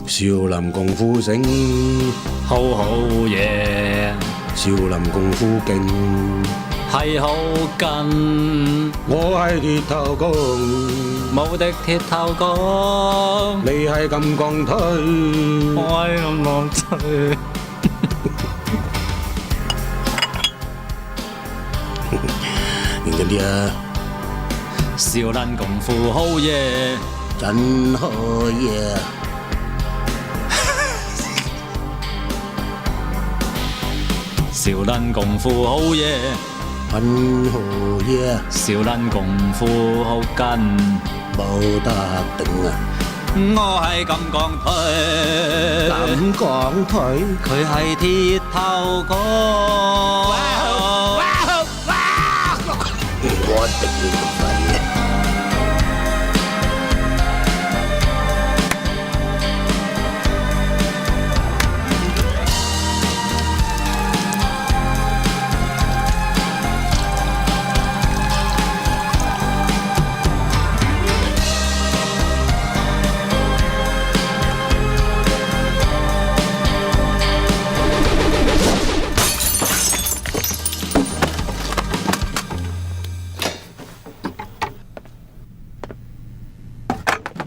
少林功夫醒，好好嘢，少林功夫勁，係好勁，我係鐵頭功，無敵鐵頭功，你係金剛腿，我係咁浪吹。認真啲啊！少林功夫好嘢，真好嘢！少林功夫好嘢，很好嘢，少林功夫好緊，冇得頂啊！我係金剛腿，金剛腿，佢係鐵頭功。我頂你個肺啊！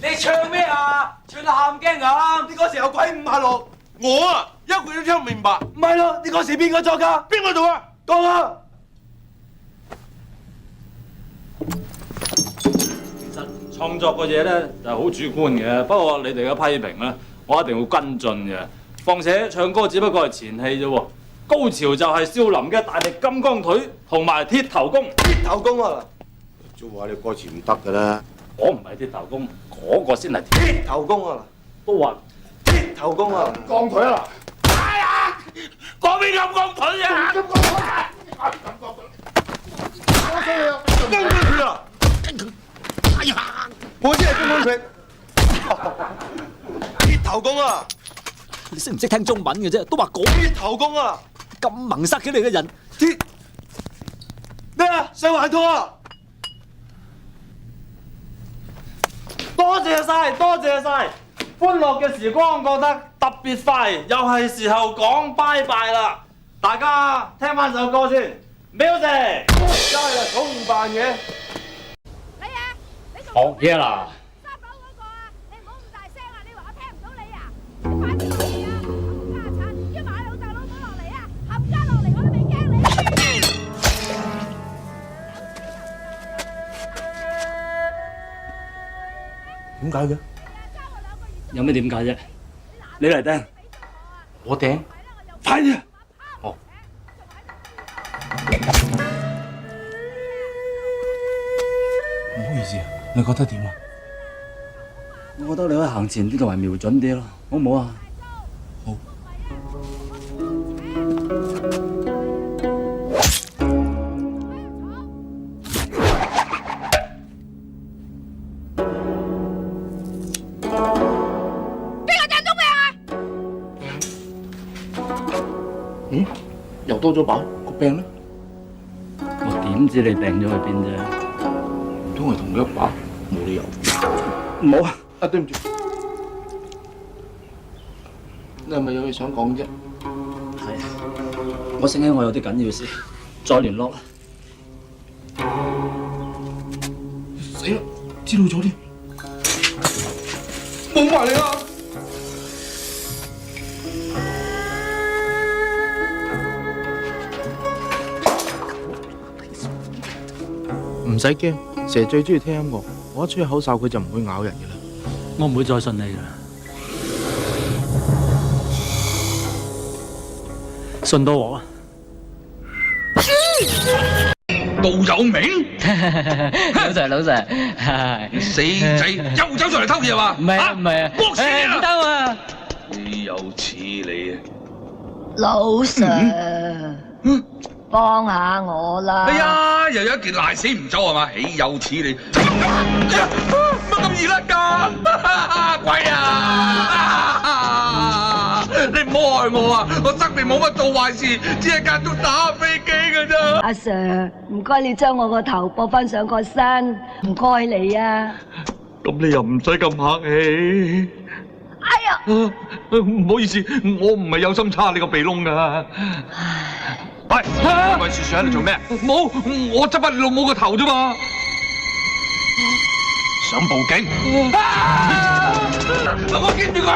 你唱咩啊？唱到喊驚咁！啲歌詞有鬼556，我啊一句都聽唔明白。唔係咯？啲歌詞邊個作㗎？邊個做啊？講啊！其實創作嘅嘢咧就係好主觀嘅，不過你哋嘅批評咧，我一定會跟進嘅。況且唱歌只不過係前戲啫喎，高潮就係少林嘅大力金剛腿同埋鐵頭功。鐵頭功啊！做話你歌詞唔得㗎啦！我唔係鐵頭功，嗰個先係鐵頭功啊！都話鐵頭功啊！鋼腿啊！哎呀，講邊咁鋼腿啊？金剛腿啊！金剛腿啊！哎呀，我先係金剛腿。鐵頭功啊！你識唔識聽中文嘅啫？都話講鐵頭功啊！咁萌塞嘅你嘅人，鐵咩啊？上環拖啊！多謝晒，多謝晒！歡樂嘅時光過得特別快，又係時候講拜拜啦！大家聽翻首歌先 ，music。真係好唔扮嘢。你啊，你做學嘢啦！ 3樓嗰個啊，你唔好咁大聲啊！你話我聽唔到你啊？你快啲落嚟啊！家產，約埋你老豆老母落嚟啊！冚家落嚟我都未驚你。點解嘅？有咩點解啫？你嚟掟，我掟，快啲！哦，唔好意思啊，你覺得點啊？我覺得你可以行前啲同埋瞄準啲咯，好唔好啊？好。邊又多咗把個病咧？我點知你掟咗去邊啫？唔通係同一把？冇理由。唔好啊！啊，對唔住。你係咪有嘢想講啫？係，我醒起我有啲緊要事，再聯絡啦。死啦！知道咗添。冇埋你啦！唔使驚，蛇最中意聽音樂，我一吹口哨佢就唔會咬人嘅啦。我唔會再信你啦，信到我啊！道有名，老實，你死仔又走上嚟偷嘢話？唔係啊，唔係啊，國師啊！唔得啊！豈有此理啊！老 Sir，幫下我啦！哎呀，又有一件賴死唔走係嘛？豈有此理！哎呀，乜咁易甩㗎？鬼啊！你唔好害我啊！我生平冇乜做壞事，只係間中打下飛機㗎咋。阿 Sir，唔該你將我個頭駁翻上個身，唔該你啊。咁你又唔使咁客氣。哎呀！唔好意思，我唔係有心叉你個鼻窿㗎。喂，喂，雪雪喺度做咩？冇，我執翻你老母個頭啫嘛。想報警？我見住佢。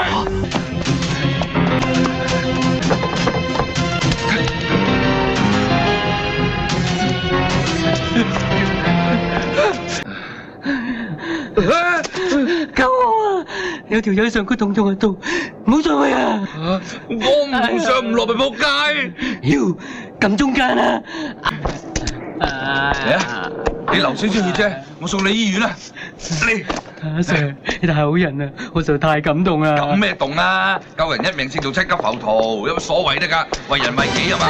救我啊！有條友喺上區捅咗我刀，唔好上去啊！我唔上唔落咪仆街。妖，撳中間啊！嚟啊！你流少少血啫，我送你醫院啦。嚟，阿 Sir，你太好人啦，我實在太感動啦！咁咩動啊？救人一命勝造七級浮屠，有乜所謂得㗎？為人為己啊嘛！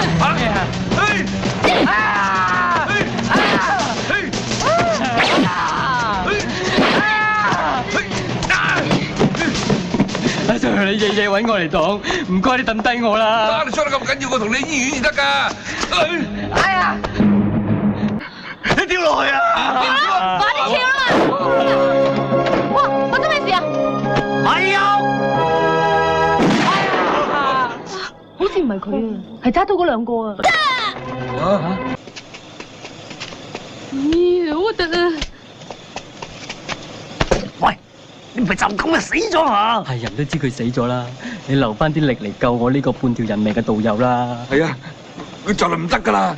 阿 Sir，你日日揾我嚟擋，唔該你抌低我啦！你傷得咁緊要，我同你醫院先得㗎。哎呀！你跳落去啊！快啲跳啦！哇！發生咩事啊？咪有！好似唔係佢啊，係揸到嗰兩個啊！好核突啊！喂，你唔係就咁就死咗啊？係人都知佢死咗啦，你留翻啲力嚟救我呢個半條人命嘅導遊啦。係啊，佢就嚟唔得㗎啦。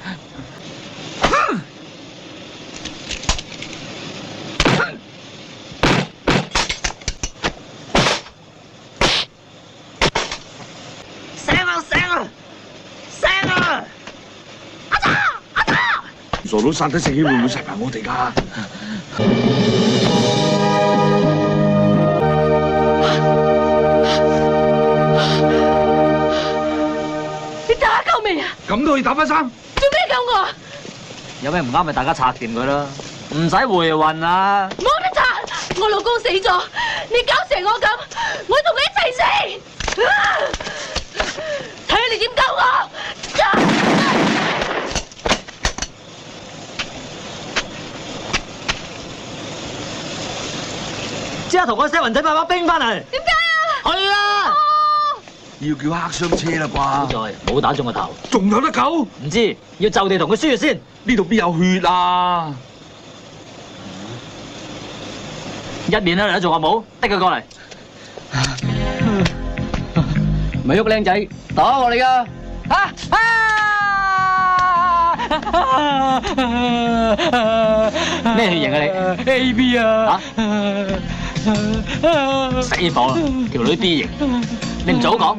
傻佬殺得自己會唔會殺埋我哋㗎？你打夠未啊？咁都可以打翻生？做咩救我啊？有咩唔啱咪大家拆掂佢啦，唔使回魂啊！冇得拆！我老公死咗，你搞成我咁，我同佢一齊死！睇下你點救我！即刻同我西雲仔買把兵翻嚟。點解啊？去啊！要叫黑雙車啦好啩？在冇打中個頭，仲有得救？唔知要就地同佢輸血先。呢度邊有血啊？一面啦，嚟得做阿冇，逼佢過嚟。咪喐靚仔，打我嚟噶！咩血型啊你 ？AB 啊！死火啦！條女 B 型，你唔早講，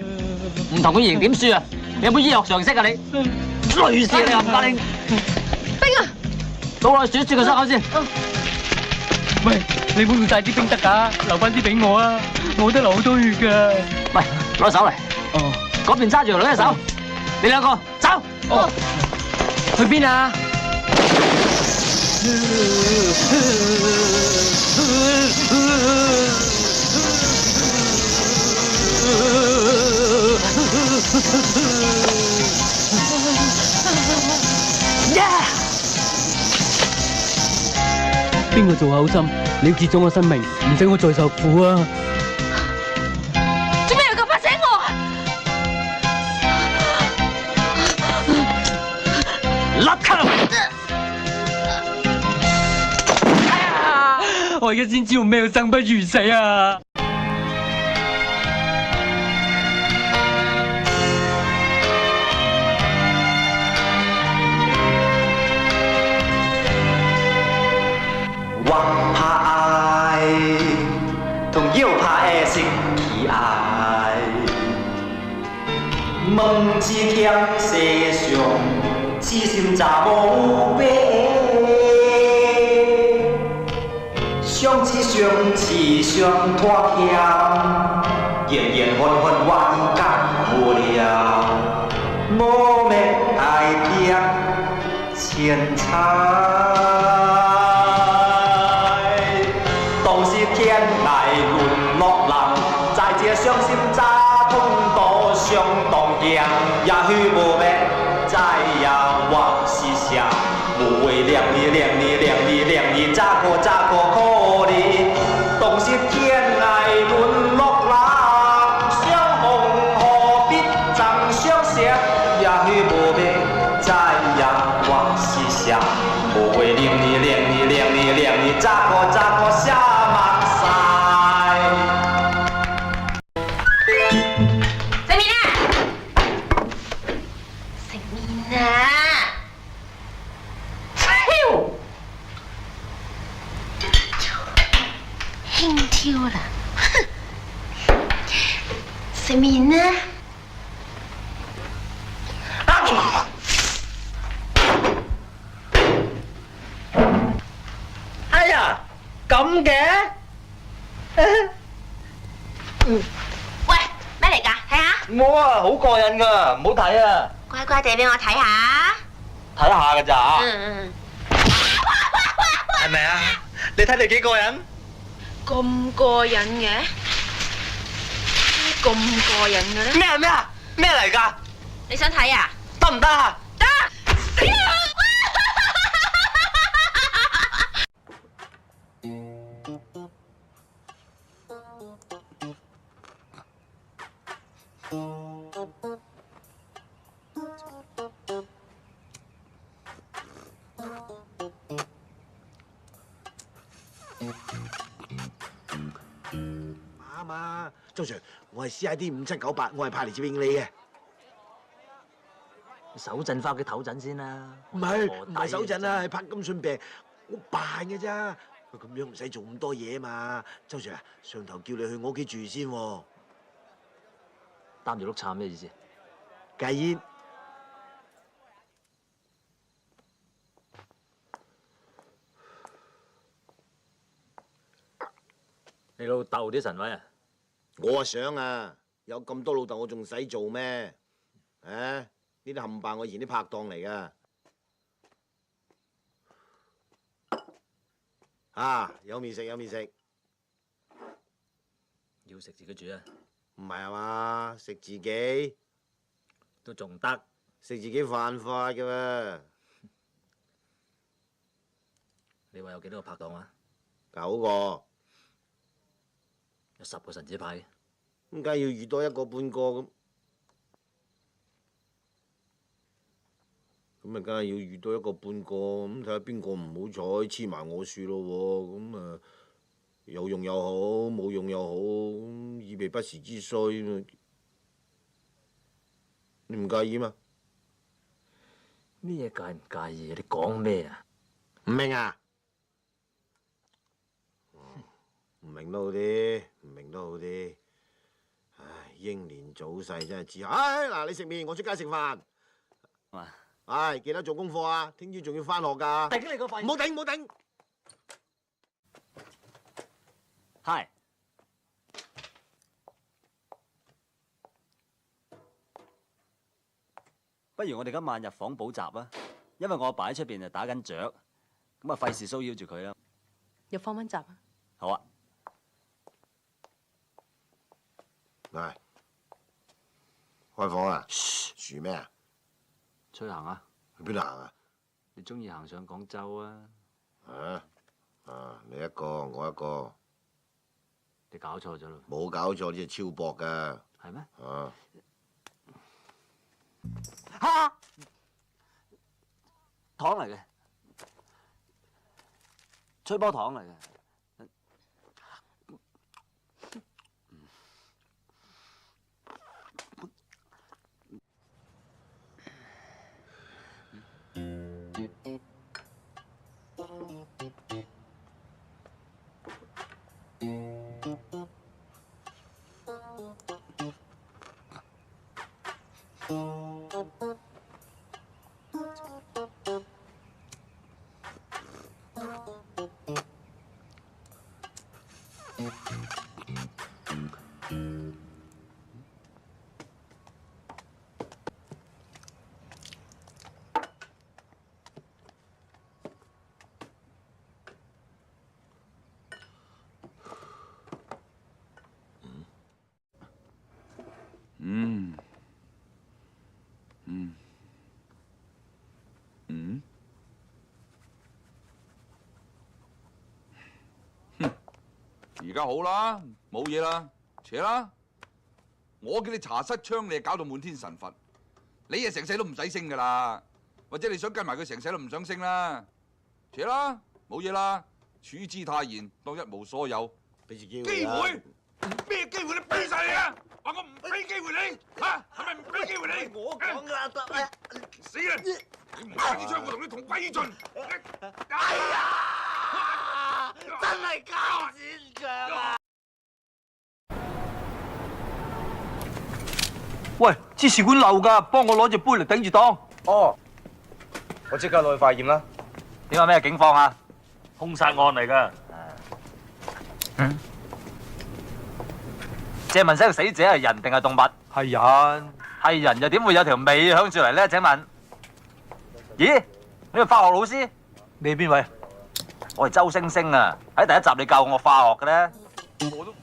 唔同佢型點輸啊？你有冇醫學常識啊你？累死你冚家拎！冰啊！倒落去雪個傷口先。喂，你唔好用晒啲冰得㗎，留翻啲俾我啊！我都流好多血㗎。喂，攞手嚟。哦。嗰邊揸住條女嘅手，你兩個走。哦。去邊啊？邊個做好心，了結咗我生命，唔使我再受苦啊！做咩又咁快醒我啊？甩卡！我而家先知道咩叫生不如死啊！或怕愛，同要怕嘅識意愛，夢之險世上，痴心咋無邊。相知相似相拖欠，緣緣分分萬間無了，無命愛別千彩。當是天涯淪落人，在這傷心乍風度相當強，也許無要知影我是誰，無謂念你，咋個可憐，當時天涯淪落人，相逢何必曾相識，也許無要知影我是誰，無謂念你，咋個寫目屎。輕佻啦，食麵啊！哎呀，咁嘅？喂，咩嚟㗎？睇下。冇啊，好過癮㗎，唔好睇啊！乖乖地俾我睇下。睇下㗎咋？嗯。係咪啊？你睇你幾過癮？咁過癮嘅？咁過癮嘅咧？咩嚟㗎？你想睇啊？得唔得啊？得。周 Sir， 我係 CID 5798，我係派嚟接應你嘅。手震翻屋企唞陣先啦。唔係手震啊，係柏金遜病，我扮嘅咋。咁樣唔使做咁多嘢嘛。周 Sir 啊，上頭叫你去我屋企住先喎。擔住碌杉咩意思？戒煙。你老豆啲神位啊？我想啊，有咁多老豆，我仲使做咩？啊，呢啲冚唪唥我以前啲拍檔嚟噶。啊，有面食有面食。要食自己煮啊？唔係啊嘛，食自己都仲得，食自己犯法嘅喎。你話有幾多個拍檔啊？9個。有10個神子派嘅，咁梗係要遇多一個半個咁，咁啊梗係要遇多一個半個咁，睇下邊個唔好彩黐埋我樹咯喎，咁啊有用又好，冇用又好，咁以備不時之需嘛。你唔介意嘛？咩介唔介意？你講咩啊？唔明啊？唔明都好啲，唔明都好啲。唉，英年早逝真係知。唉，嗱，你食麵，我出街食飯。唉，記得做功課啊！聽朝仲要翻學㗎。頂你個肺！唔好頂，唔好頂。係。不如我哋今晚入房補習啊，因為我阿爸喺出邊就打緊雀，咁啊費事騷擾住佢啦。入房溫習啊？好啊。喂，開房啦！噓咩啊？出去行啊？去邊度行啊？你中意行上廣州啊？你一個，我一個。你搞錯咗咯？冇搞錯，呢隻超薄㗎。係咩？嚇！糖嚟嘅，吹波糖嚟嘅。而家好啦，冇嘢啦，扯啦。我叫你查失槍，你搞到滿天神佛，你啊成世都唔使升噶啦。或者你想跟埋佢成世都唔想升啦，扯啦，冇嘢啦，處之泰然，當一無所有。俾次機機會會？咩機會你俾晒你啊？話我唔俾機會你嚇，係咪唔俾機會你？我講噶啦，死啦！你唔開支槍，我同你同歸於盡。哎呀，真係交戰場啊！喂，支試管漏㗎，幫我攞隻杯嚟頂住檔。哦，我即刻攞去化驗啦。點解咩警方啊？兇殺案嚟㗎。借問聲死者係人定係動物？係人。係人又點會有條尾響住嚟咧？請問？咦？你係化學老師？你係邊位？我係周星星啊！喺第一集你教我化學嘅咧。我都。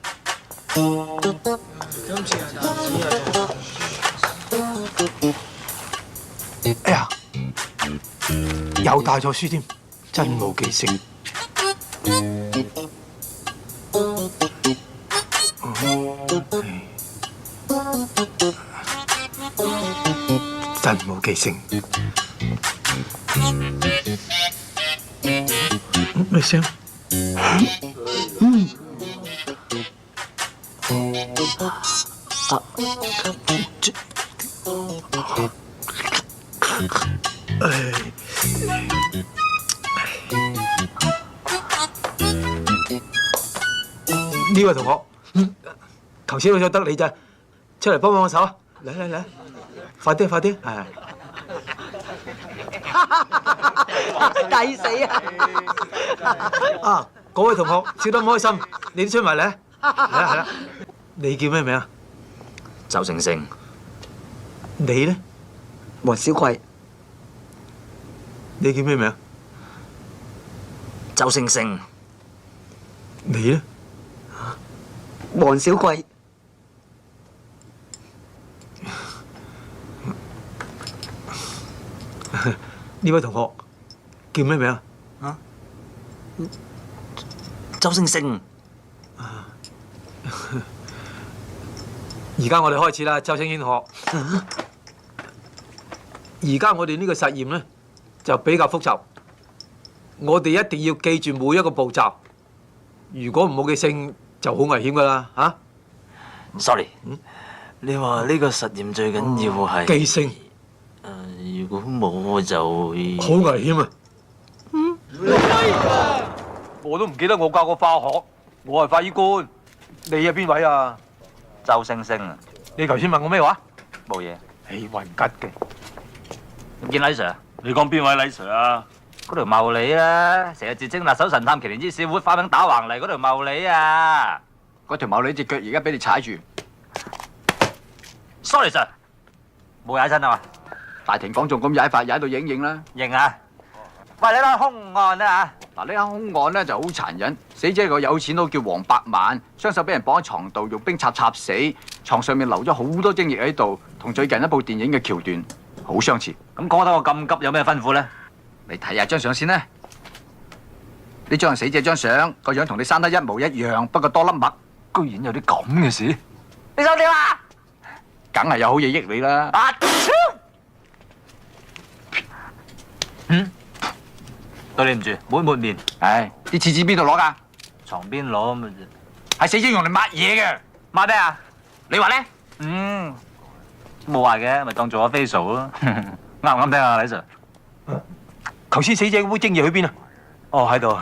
今次係男子哎呀，又帶咗書添，真冇記性。真冇記性。咩聲？呢位同學，頭先好似得你咋，出嚟幫幫我手啊！嚟，快啲，係。抵死啊！啊，嗰位同學笑得唔開心，你都出埋嚟啊！係啦，你叫咩名啊？周星星。你咧？黃小貴。你叫咩名？周星星。你咧？黃小貴。呢位同學叫咩名啊？周星星。而家我哋開始啦，周星星同學。而家我哋呢個實驗咧就比較複雜，我哋一定要記住每一個步驟。如果唔冇記性，就好危險噶啦嚇。Sorry，你話呢個實驗最緊要係記性。如果冇我就會好危險啊！我都唔記得我教過化學，我係法醫官。你係邊位啊？周星星啊！你頭先問我咩話？冇嘢。你混吉嘅。見李 Sir？你講邊位李 Sir 啊？嗰條茂利啊，成日自稱拿手神探麒麟之小會花名打橫嚟嗰條茂利啊！嗰條茂利隻腳而家俾你踩住。Sorry Sir，冇踩親啊嘛？大庭廣眾咁踩法，踩到影影啦。認啊！喂，你單兇案啊嗱，呢單兇案咧就好殘忍，死者係個有錢佬叫黃百萬，雙手俾人綁喺床度，用冰插死，床上面留咗好多精液喺度，同最近一部電影嘅橋段好相似。咁講得我咁急，有咩吩咐咧？你睇下張相先啦。呢張係死者張相，個樣同你生得一模一樣，不過多粒墨。居然有啲咁嘅事！你想點啊？梗係有好嘢益你啦。對你唔住，抹面。唉，啲廁紙邊度攞㗎？床邊攞咪係死者用嚟抹嘢嘅。抹咩啊？你話咧？冇壞嘅，咪當做咗 facial 咯。啱唔啱聽啊，李 Sir？頭先死者嗰杯精液去邊啊？哦，喺度。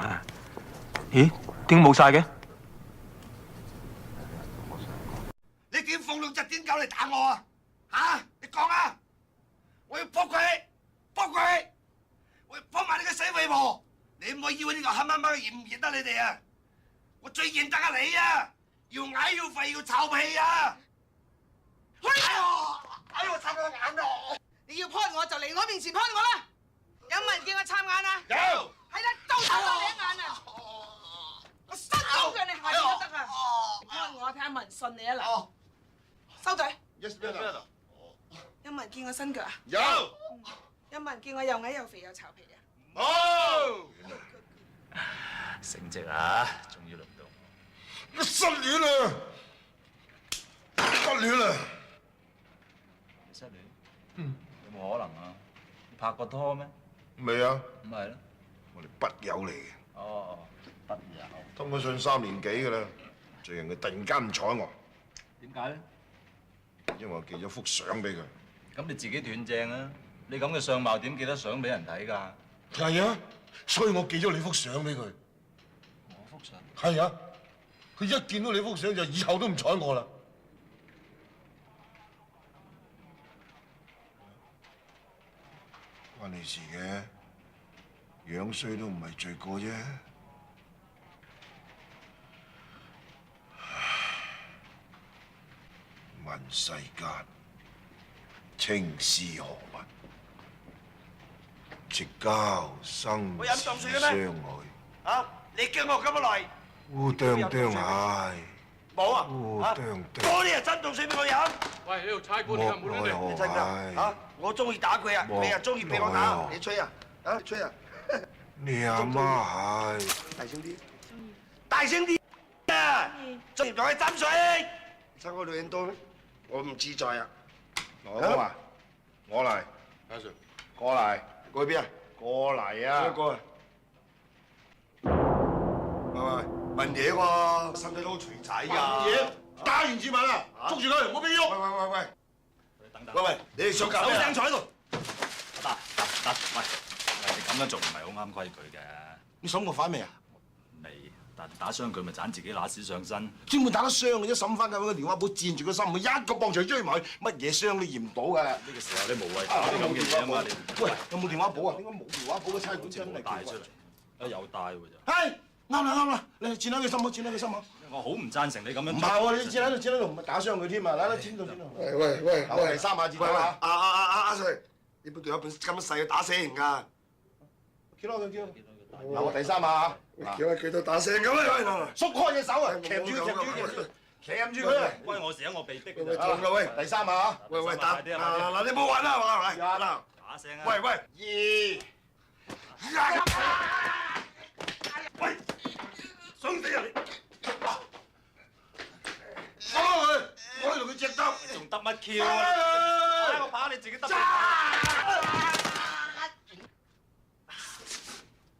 咦？點冇晒嘅？你點放兩隻癲狗嚟打我啊？嚇！你講啊！我要撲佢！我要撲埋你個死肥婆！你唔好以為呢個黑媽媽認唔認得你哋啊！我最認得係你啊！要矮要肥要臭屁啊！哎呦！插我眼啊！你要 point 我就嚟我面前 point 我啦！有冇人見我插眼啊？有。係啦，都插我你一眼啊！我伸手腳你下邊都得啊！你 point 我睇下冇人信你啊嗱！收嘴。Yes, 有冇人見我伸腳啊？有。有冇人見我又矮又肥又臭屁啊？冇。成績啊，終於輪到我。失戀啦！失戀啦！失戀？有冇可能啊？你拍過拖咩？未啊？咁咪係咯。我哋筆友嚟嘅。哦，筆友。通咗信3年幾㗎啦，最近佢突然間唔睬我。點解咧？因為我寄咗幅相俾佢。咁你自己斷正啊！你咁嘅相貌點寄得相俾人睇㗎？係啊，所以我寄咗你幅相俾佢。我幅相？係啊，佢一見到你幅相就以後都唔睬我啦。關你事嘅，樣衰都唔係罪過啫。問世間情是何物？直交生死相許。啊！你叫我咁樣嚟？烏啄啄蟹。冇啊！烏啄啄。多啲啊！真凍水俾我飲。喂，呢度差館點解冇莫奈你真㗎嚇！我中意打佢啊，你又中意俾我打，你吹啊！啊，吹啊！你阿媽係。大聲啲！大聲啲啊！中意同佢斟水。趁我女人多，我唔自在啊！我啊，我嚟，阿 Sir，過嚟，過去邊啊？過嚟啊！過去。喂，問嘢喎，身體都除仔㗎。問嘢，打完字問啦，捉住佢，唔好俾佢喐。喂，等等。喂，你哋想搞咩？聲坐喺度。得，喂，你咁樣做唔係好啱規矩嘅。你審過犯未啊？未，但打傷佢咪盞自己揦屎上身。專門打得傷嘅啫，審翻佢個電話簿佔住個心，佢一個棒槌追埋去，乜嘢傷都驗唔到㗎。呢個時候你無謂搞啲咁嘅嘢啊嘛！你喂，有冇電話簿啊？點解冇電話簿嘅差館真係帶出嚟，有帶喎就。係，啱啦，你轉喺佢心口，轉喺佢心口。我好唔贊成你咁樣。唔係喎，你轉喺度，唔係打傷佢添啊！嚟，轉到。喂，第三下字打下。阿 Sir，呢本電話本咁細嘅打死人㗎。叫佢。嗱，第三下。叫佢到打死人咁啊！縮開隻手啊！鉗住佢。關我事啊！我被逼喂，中㗎喂，第三下。喂，打嗱你冇玩啦，係嘛？打聲啊！喂，喂，想死啊你！我同佢隻兜，仲得乜 Q 啊？打個靶你自己得。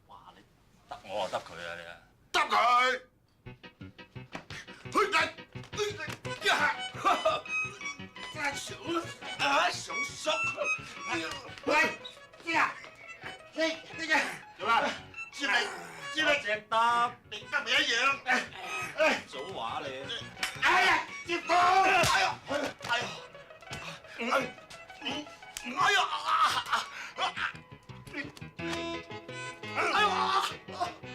哇！你得我啊，得佢啊你啊！得佢。想縮。喂，呢個做咩？知你隻得，你得咪一樣？早話你。哎呀，接波！哎呀！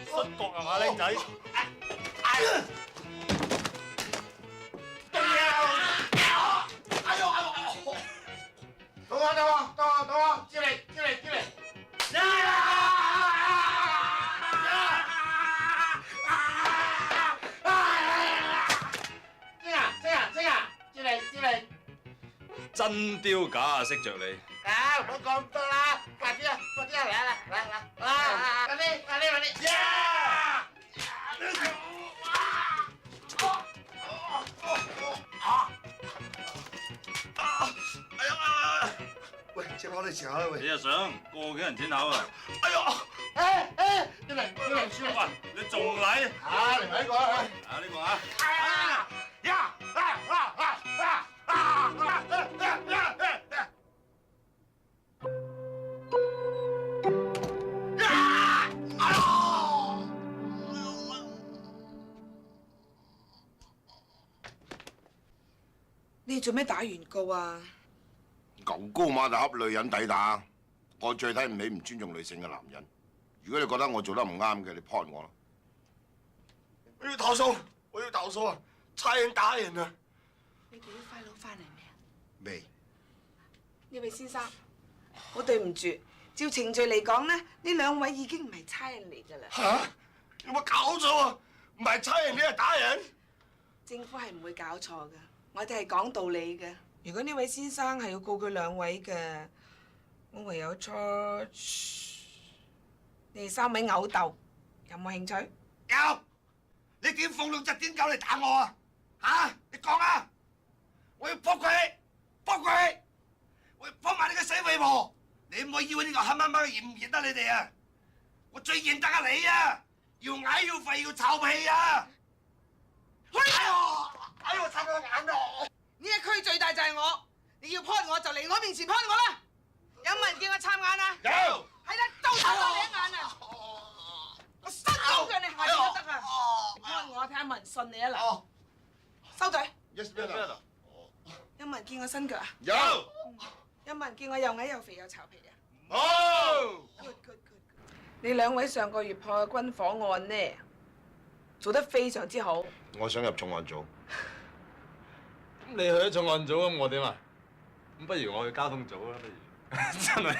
失覺啊嘛，僆仔。到我，接嚟！真丟假啊，識着你。唔好講咁多啦，快啲啊！嚟！快啲！喂，借我哋錢啦喂！你又想過幾人錢口啊？要嚟！喂，你仲嚟？嚟埋呢個啊！呢個啊！你做咩打原告啊？牛高馬大恰女人抵打，我最睇唔起唔尊重女性嘅男人。如果你覺得我做得唔啱嘅，你 point 我啦。我要投訴啊！差人打人啊！你哋啲 file 翻嚟未啊？未。呢位先生，好對唔住，照程序嚟講咧，呢兩位已經唔係差人嚟㗎啦。嚇！有冇搞錯啊？唔係差人，你係打人？政府係唔會搞錯㗎，我哋係講道理嘅。如果呢位先生係要告佢兩位嘅，我唯有 charge 你哋3位毆鬥，有冇興趣？有。你點放放兩隻癲狗嚟打我啊？嚇！你講啊！我要撲佢，撲佢！我要撲埋你個死肥婆！你唔可以以為呢個黑媽媽認唔認得你哋啊？我最認得啊你啊！要矮要肥要臭屁啊！哎呦！擦我眼啊！呢一區最大就係我，你要撲我就嚟我面前撲我啦！有冇人見我插眼啊？有。係啦，都插我你一眼啊！我塞到嘅你下邊都得啊！你撲我睇下冇人信你啊嗱！收嘴。有冇人見我新腳啊？有。有冇人見我又矮又肥又巢皮啊？冇。你兩位上個月破嘅軍火案呢，做得非常之好。我想入重案組。咁你去咗重案組咁我點啊？咁不如我去交通組啦，不如。真係。